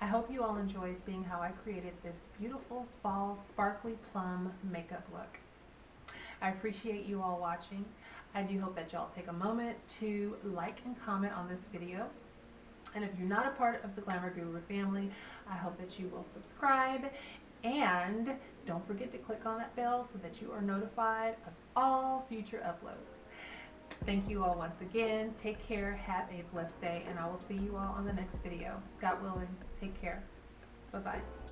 I hope you all enjoy seeing how I created this beautiful fall sparkly plum makeup look. I appreciate you all watching. I do hope that y'all take a moment to like and comment on this video. And if you're not a part of the Glamour Guru family, I hope that you will subscribe and don't forget to click on that bell so that you are notified of all future uploads. Thank you all once again. Take care, have a blessed day, and I will see you all on the next video. God willing, take care. Bye-bye.